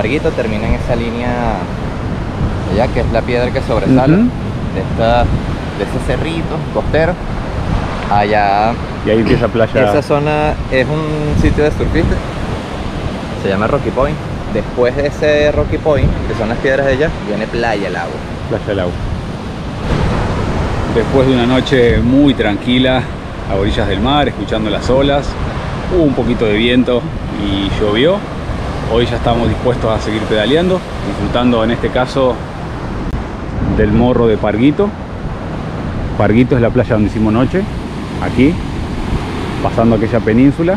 Parguito termina en esa línea allá, que es la piedra que sobresale de ese cerrito costero allá. Y ahí empieza playa. Esa zona es un sitio de surfistas, se llama Rocky Point. Después de ese Rocky Point, que son las piedras de allá, viene Playa El Agua. Playa El Agua. Después de una noche muy tranquila a orillas del mar, escuchando las olas, hubo un poquito de viento y llovió. Hoy ya estamos dispuestos a seguir pedaleando, disfrutando en este caso del morro de Parguito. Parguito es la playa donde hicimos noche, aquí, pasando aquella península.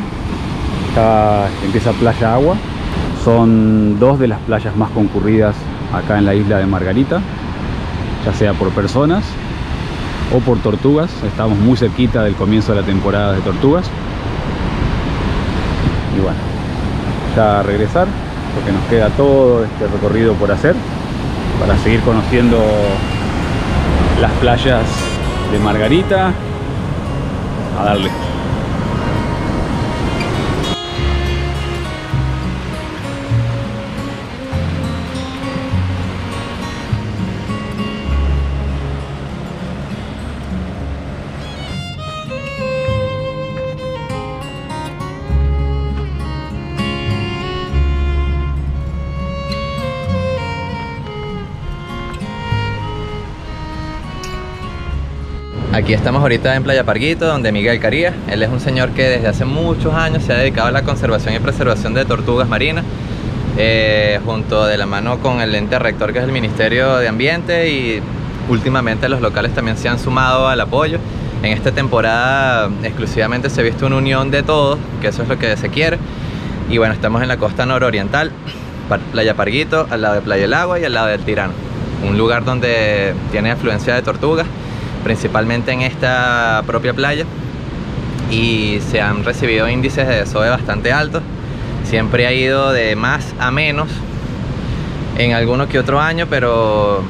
Acá empieza Playa Agua. Son dos de las playas más concurridas acá en la isla de Margarita, ya sea por personas o por tortugas. Estamos muy cerquita del comienzo de la temporada de tortugas. Y bueno, ya a regresar, porque nos queda todo este recorrido por hacer para seguir conociendo las playas de Margarita. A darle. Aquí estamos ahorita en Playa Parguito, donde Miguel Carías. Él es un señor que desde hace muchos años se ha dedicado a la conservación y preservación de tortugas marinas, junto de la mano con el ente rector, que es el Ministerio de Ambiente, y últimamente los locales también se han sumado al apoyo. En esta temporada exclusivamente se ha visto una unión de todos, que eso es lo que se quiere. Y bueno, estamos en la costa nororiental, Playa Parguito, al lado de Playa El Agua y al lado del Tirano, un lugar donde tiene afluencia de tortugas, principalmente en esta propia playa, y se han recibido índices de desove bastante altos. Siempre ha ido de más a menos en alguno que otro año, pero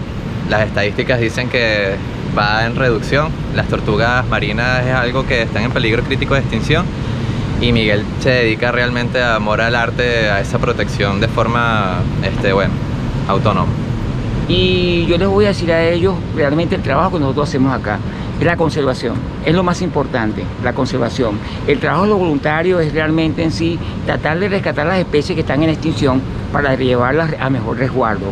las estadísticas dicen que va en reducción. Las tortugas marinas es algo que están en peligro crítico de extinción, y Miguel se dedica realmente a amor al arte, a esa protección de forma bueno, autónoma. Y yo les voy a decir a ellos realmente el trabajo que nosotros hacemos acá es la conservación, es lo más importante, la conservación. El trabajo de los voluntarios es realmente en sí tratar de rescatar las especies que están en extinción para llevarlas a mejor resguardo.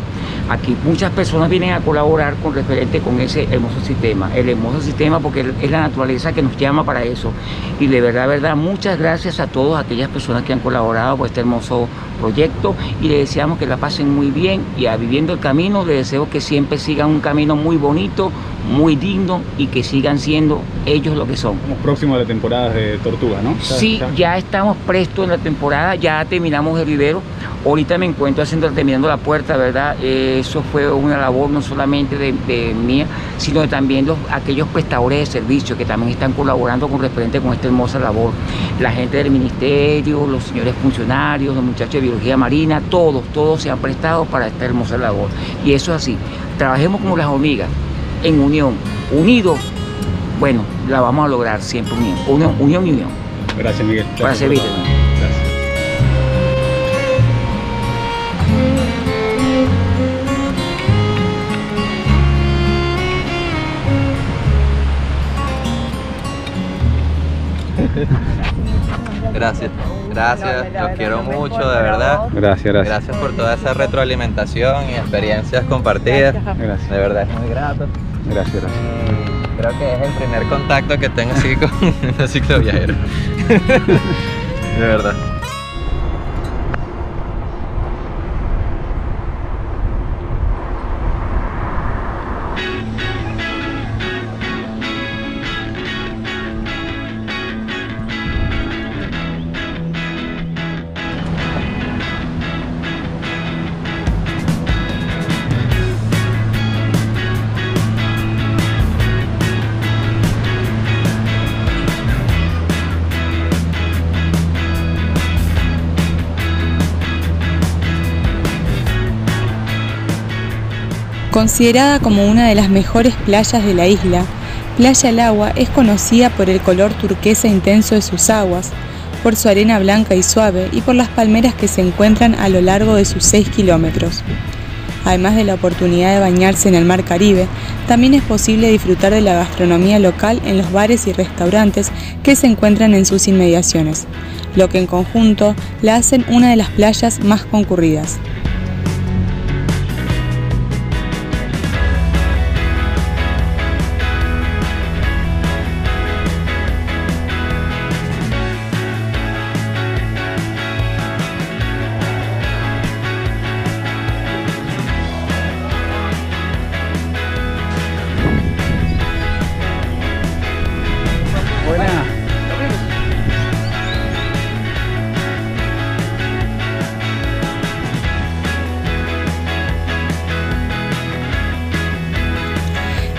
Aquí muchas personas vienen a colaborar con referente con ese hermoso sistema, porque es la naturaleza que nos llama para eso. Y de verdad, muchas gracias a todas aquellas personas que han colaborado con este hermoso proyecto, y les deseamos que la pasen muy bien, y a Viviendo el Camino les deseo que siempre sigan un camino muy bonito, muy digno, y que sigan siendo ellos lo que son. Estamos próximos a la temporada de tortugas, ¿no? Sí, ya estamos prestos en la temporada, ya terminamos el vivero. Ahorita me encuentro terminando la puerta, ¿verdad? Eso fue una labor no solamente de mía, sino también aquellos prestadores de servicios que también están colaborando con referente con esta hermosa labor. La gente del ministerio, los señores funcionarios, los muchachos de biología marina, todos se han prestado para esta hermosa labor. Y eso es así, trabajemos como las hormigas, en unión, unidos, bueno, la vamos a lograr siempre unión. Gracias, Miguel. Para servirte. Gracias, los quiero mucho, de verdad. Gracias por toda esa retroalimentación y experiencias compartidas. Gracias. De verdad es muy grato. Gracias. Creo que es el primer contacto que tengo así con un cicloviajero. De verdad. Considerada como una de las mejores playas de la isla, Playa El Agua es conocida por el color turquesa intenso de sus aguas, por su arena blanca y suave y por las palmeras que se encuentran a lo largo de sus 6 kilómetros. Además de la oportunidad de bañarse en el mar Caribe, también es posible disfrutar de la gastronomía local en los bares y restaurantes que se encuentran en sus inmediaciones, lo que en conjunto la hacen una de las playas más concurridas.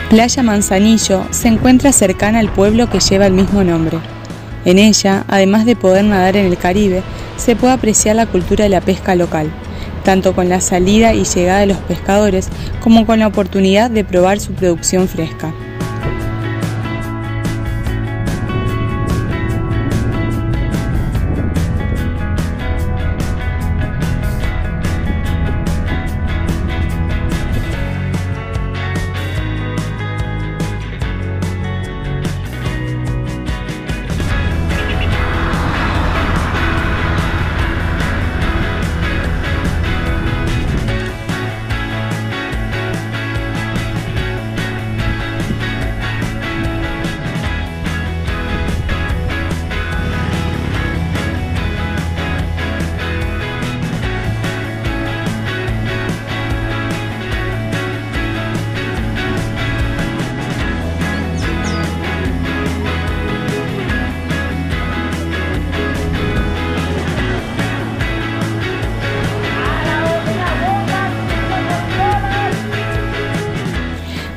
Playa Manzanillo se encuentra cercana al pueblo que lleva el mismo nombre. En ella, además de poder nadar en el Caribe, se puede apreciar la cultura de la pesca local, tanto con la salida y llegada de los pescadores como con la oportunidad de probar su producción fresca.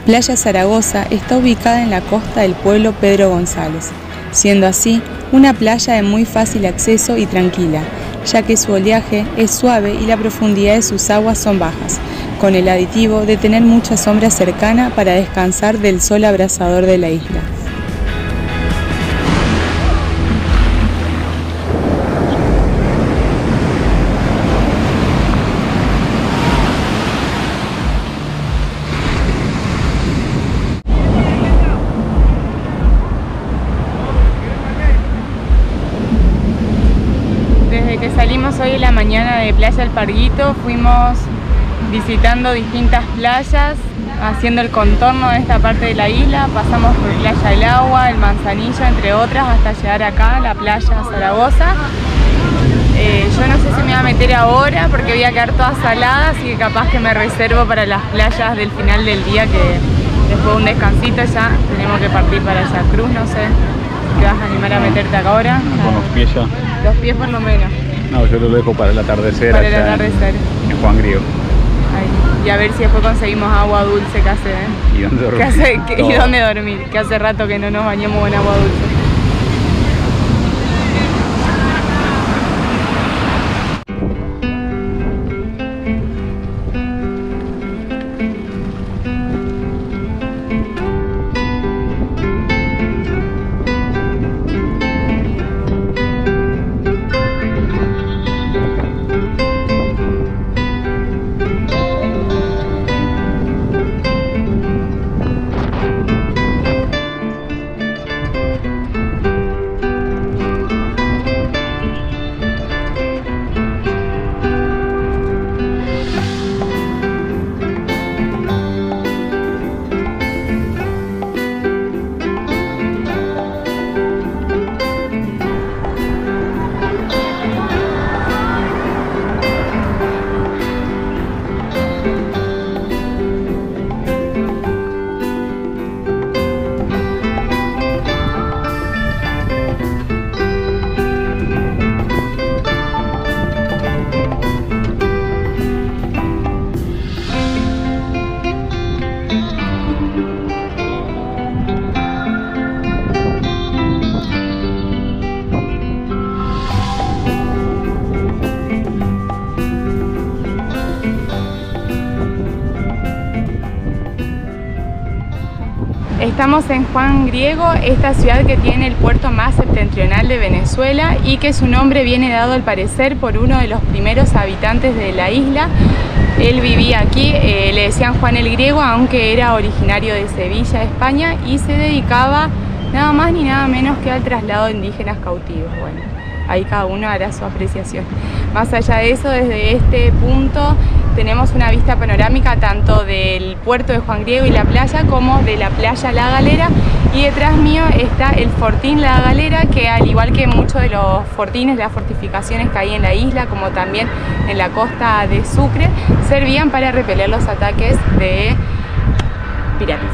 Playa Zaragoza está ubicada en la costa del pueblo Pedro González, siendo así una playa de muy fácil acceso y tranquila, ya que su oleaje es suave y la profundidad de sus aguas son bajas, con el aditivo de tener mucha sombra cercana para descansar del sol abrasador de la isla. Que salimos hoy en la mañana de Playa El Parguito, fuimos visitando distintas playas, haciendo el contorno de esta parte de la isla, pasamos por Playa del Agua, el Manzanillo, entre otras, hasta llegar acá a la Playa Zaragoza. Yo no sé si me voy a meter ahora porque voy a quedar toda salada, así que capaz que me reservo para las playas del final del día, que después de un descansito ya tenemos que partir para esa cruz, no sé. ¿Te vas a animar a meterte acá ahora? Con los pies ya. Los pies por lo menos. No, yo lo dejo para el atardecer. Para el atardecer. En Juan Griego. Ay, y a ver si después conseguimos agua dulce que hace, ¿Y dónde dormir? ¿Y dónde dormir? Que hace rato que no nos bañamos con agua dulce. Estamos en Juan Griego, esta ciudad que tiene el puerto más septentrional de Venezuela y que su nombre viene dado al parecer por uno de los primeros habitantes de la isla. Él vivía aquí, le decían Juan el Griego, aunque era originario de Sevilla, España, y se dedicaba nada más ni nada menos que al traslado de indígenas cautivos. Bueno, ahí cada uno hará su apreciación. Más allá de eso, desde este punto tenemos una vista panorámica tanto del puerto de Juan Griego y la playa como de la playa La Galera, y detrás mío está el fortín La Galera, que al igual que muchos de los fortines, las fortificaciones que hay en la isla como también en la costa de Sucre, servían para repeler los ataques de piratas.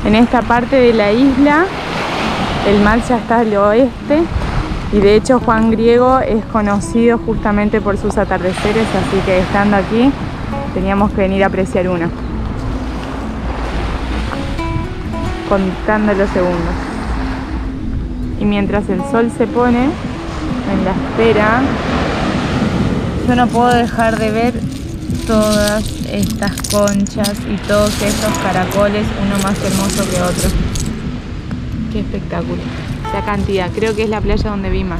En esta parte de la isla el mar ya está al oeste y de hecho Juan Griego es conocido justamente por sus atardeceres, así que estando aquí teníamos que venir a apreciar uno. Contando los segundos. Y mientras el sol se pone en la espera, yo no puedo dejar de ver todas estas conchas y todos estos caracoles, uno más hermoso que otro. Qué espectáculo. La cantidad, creo que es la playa donde vi más.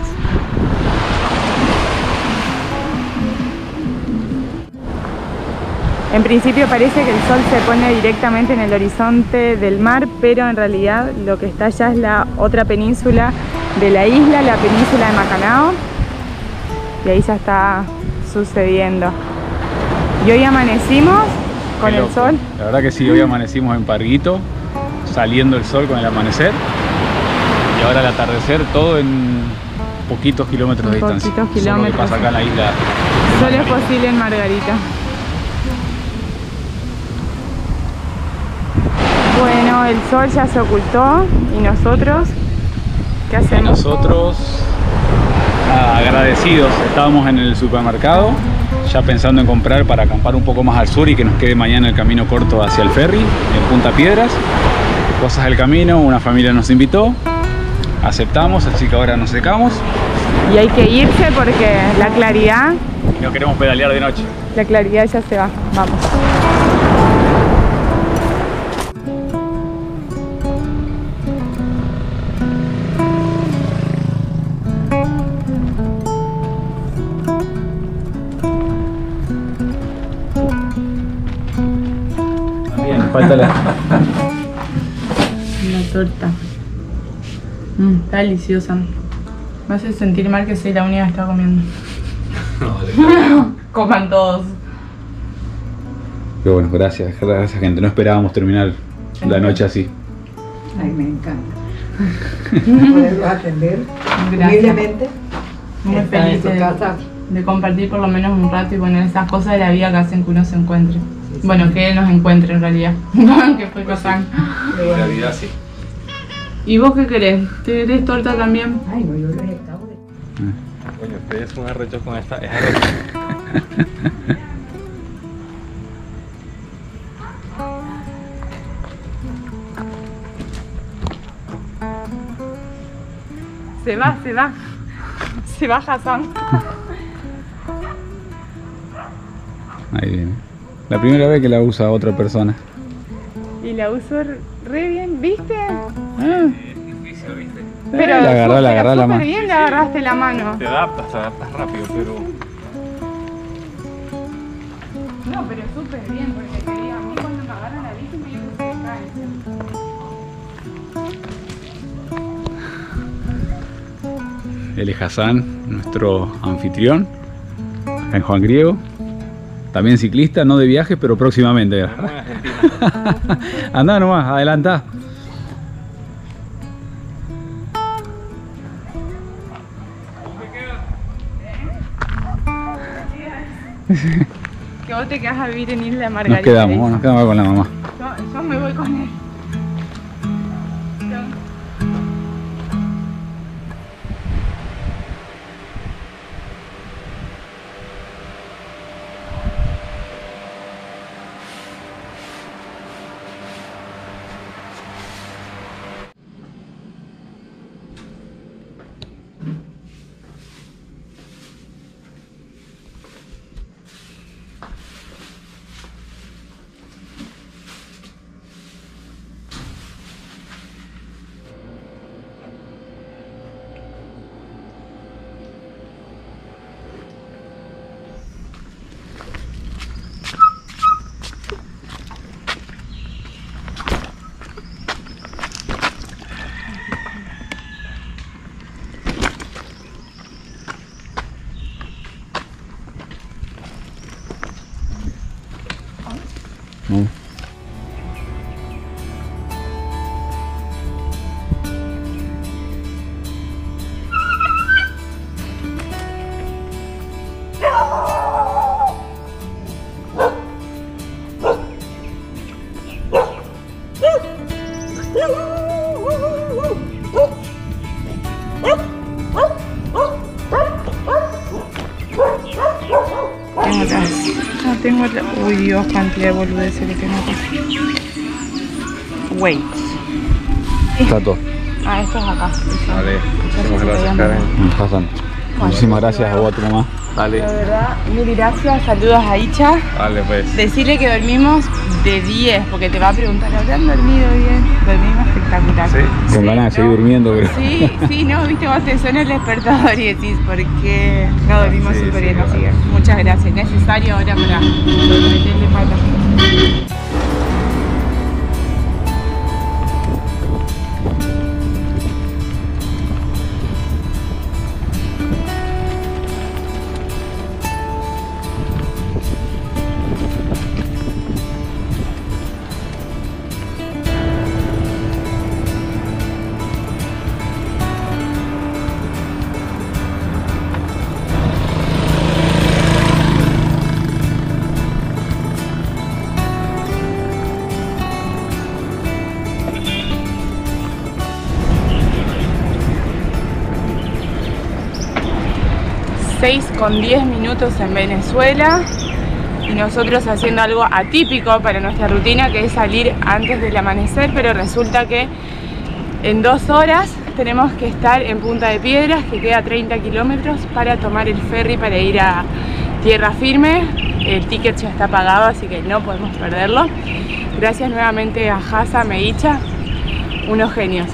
En principio parece que el sol se pone directamente en el horizonte del mar, pero en realidad lo que está allá es la otra península de la isla, la península de Macanao, y ahí ya está sucediendo. Y hoy amanecimos con el sol. La verdad que sí, hoy amanecimos en Parguito, saliendo el sol con el amanecer, y ahora el atardecer, todo en poquitos kilómetros de distancia. Poquitos kilómetros. Eso es lo que pasa acá en la isla. Solo es posible en Margarita. Bueno, el sol ya se ocultó y nosotros, ¿qué hacemos? Y nosotros, agradecidos, estábamos en el supermercado, ya pensando en comprar para acampar un poco más al sur y que nos quede mañana el camino corto hacia el ferry, en Punta Piedras. Cosas del camino, una familia nos invitó, aceptamos, así que ahora nos secamos. Y hay que irse porque la claridad... No queremos pedalear de noche. La claridad ya se va, vamos. Falta la torta. Está deliciosa. Me hace sentir mal que soy la única que está comiendo. Coman todos. Pero bueno, gracias gente. No esperábamos terminar la noche así. Ay, me encanta. Poderlos atender humildemente. Muy feliz de compartir por lo menos un rato y poner esas cosas de la vida que hacen que uno se encuentre. Bueno, que él nos encuentre en realidad. Que fue Cosán. En realidad sí. ¿Y vos qué querés? ¿Querés torta también? Ay, no, yo lo he estado de... Coño, ustedes son arrechos con esta. Es arrecho. Se va. Se va Hassan. Ahí viene. La primera vez que la usa otra persona. Y la uso re bien, ¿viste? Es difícil, ¿viste? Pero la agarrá la súper mano. bien le agarraste la mano. Te adaptas rápido, pero... No, pero súper bien, porque te digo, a mí cuando me agarran la bici me digo que se caen. Él es Hassan, nuestro anfitrión, acá en Juan Griego. También ciclista, no de viaje, pero próximamente. Andá nomás, adelantá. Que vos te quedás a vivir en Isla Margarita. Nos quedamos con la mamá. Yo me voy con él. No tengo otra. Uy, Dios, cantidad de boludeces que tengo acá. Wait. Está todo. Ah, esto es acá. Vale, muchas gracias, Karen. Hassan. Muchísimas gracias a vos, a tu mamá. Dale. La verdad, mil gracias. Saludos a Icha. Vale, pues. Decirle que dormimos de 10, porque te va a preguntar, ¿habrán dormido bien? Dormimos espectacular. Sí. Con ganas de seguir durmiendo, pero... Sí, no, viste, vos te suena el despertador y decís, ¿por qué no dormimos Sí, súper sí, bien? Así vale. que muchas gracias. Necesario ahora para meterle pata. Con 10 minutos en Venezuela y nosotros haciendo algo atípico para nuestra rutina, que es salir antes del amanecer, pero resulta que en 2 horas tenemos que estar en Punta de Piedras, que queda 30 kilómetros, para tomar el ferry para ir a tierra firme. El ticket ya está pagado, así que no podemos perderlo. Gracias nuevamente a Hassan, Meicha, unos genios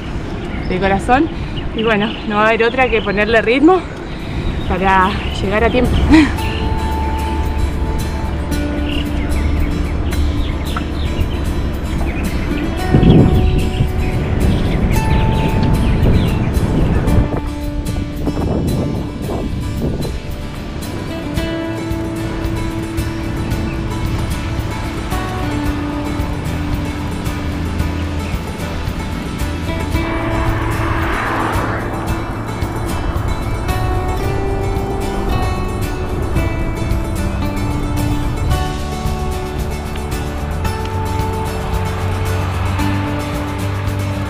de corazón. Y bueno, no va a haber otra que ponerle ritmo para llegar a tiempo.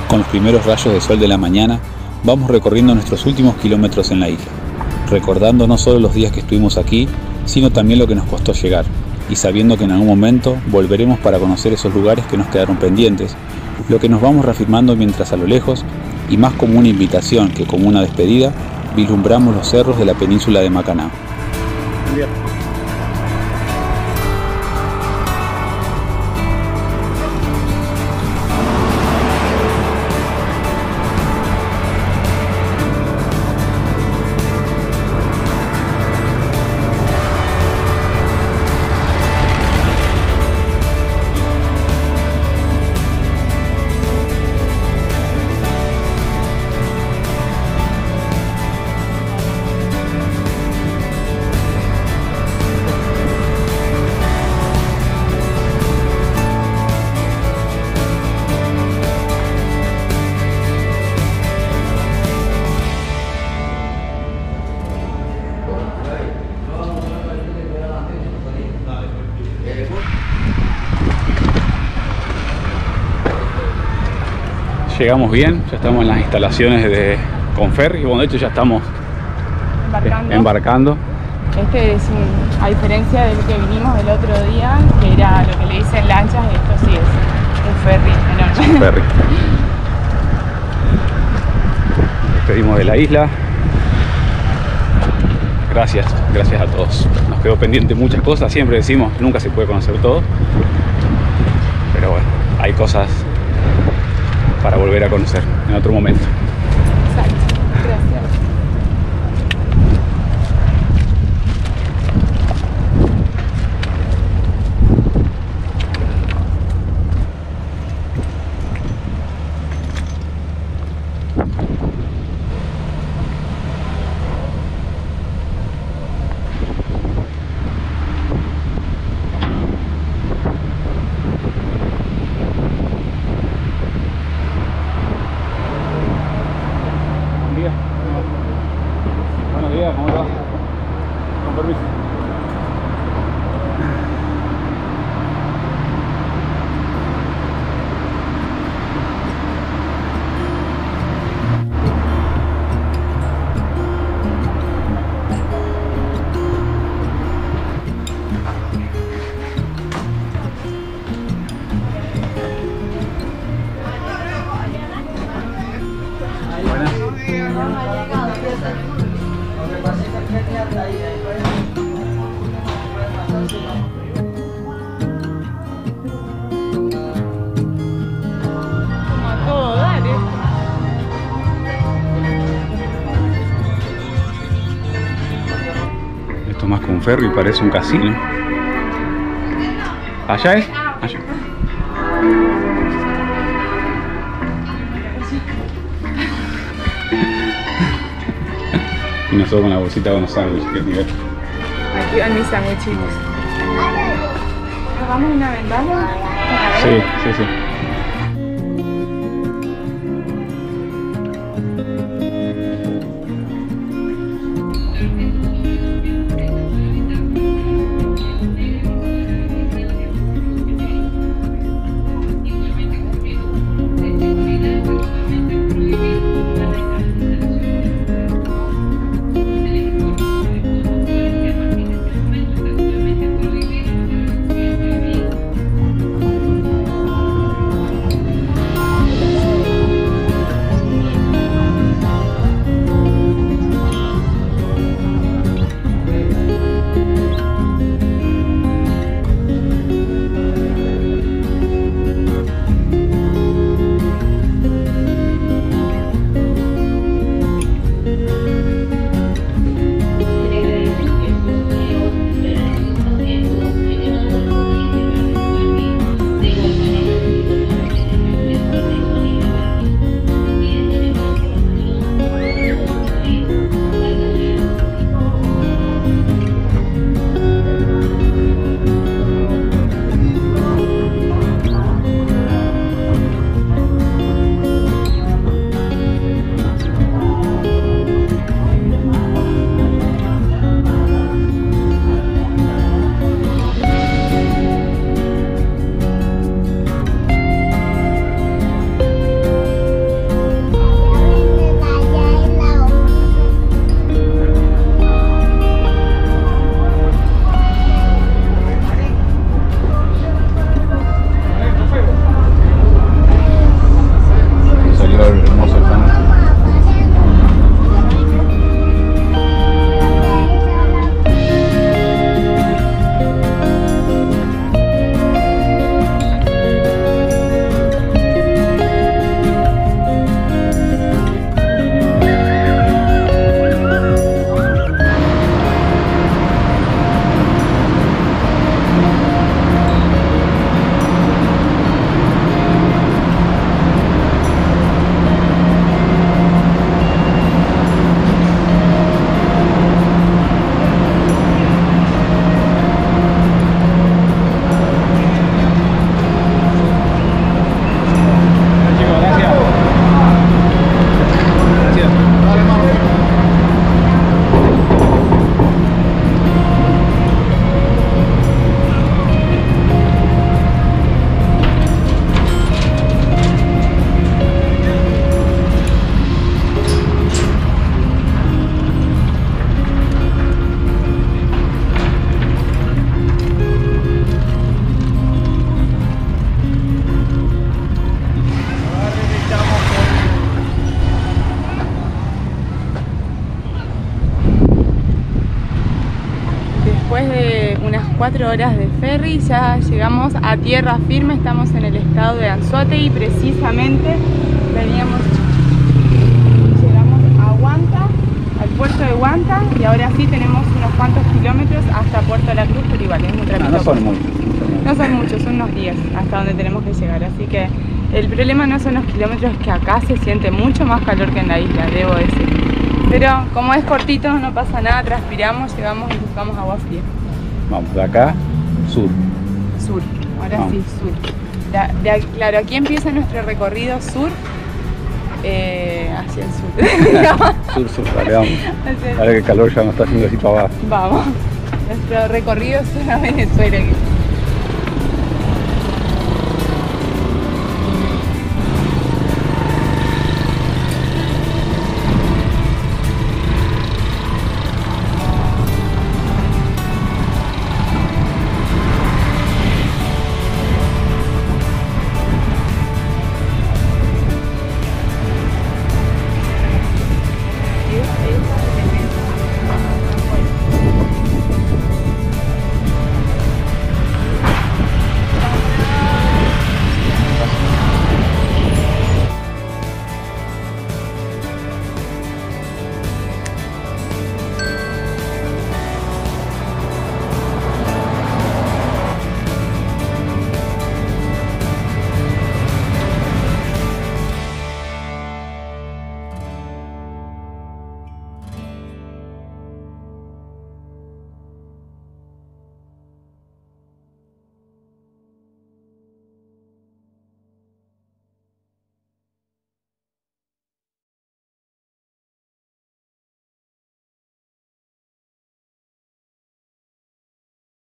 Con los primeros rayos de sol de la mañana, vamos recorriendo nuestros últimos kilómetros en la isla, recordando no solo los días que estuvimos aquí, sino también lo que nos costó llegar, y sabiendo que en algún momento volveremos para conocer esos lugares que nos quedaron pendientes, lo que nos vamos reafirmando mientras a lo lejos, y más como una invitación que como una despedida, vislumbramos los cerros de la península de Macanao. llegamos bien, ya estamos en las instalaciones de Conferry, y bueno, de hecho ya estamos embarcando. Este es a diferencia del que vinimos el otro día, que era lo que le dicen lanchas, esto sí es un ferry enorme. Un ferry. Nos despedimos de la isla. Gracias a todos. Nos quedó pendiente muchas cosas, siempre decimos, nunca se puede conocer todo. Pero bueno, hay cosas para volver a conocer en otro momento. Exacto, gracias. Buenos días, ¿cómo va? Con permiso. Como a todo dar, Esto más que un ferry, parece un casino. ¿Allá es? Allá. Y nosotros con la bolsita con los sándwiches, qué nivel. Aquí van mis sanguchitos. ¿Hagamos una ventana? Sí, sí, sí. 4 horas de ferry, ya llegamos a tierra firme, estamos en el estado de Anzoátegui, precisamente llegamos a Huanta, al puerto de Huanta, y ahora sí tenemos unos cuantos kilómetros hasta Puerto La Cruz, pero igual es un trapito. No son muchos. No son muchos, son unos 10 hasta donde tenemos que llegar, así que el problema no son los kilómetros, que acá se siente mucho más calor que en la isla, debo decir. Pero como es cortito, no pasa nada, transpiramos, llegamos y buscamos agua fría. Vamos, de acá, sur. Sur, ahora Vamos. sí, sur. Claro, aquí empieza nuestro recorrido sur, hacia el sur. Sur, dale, vamos. Ahora que el calor ya nos está haciendo así para abajo. Vamos, nuestro recorrido sur a Venezuela.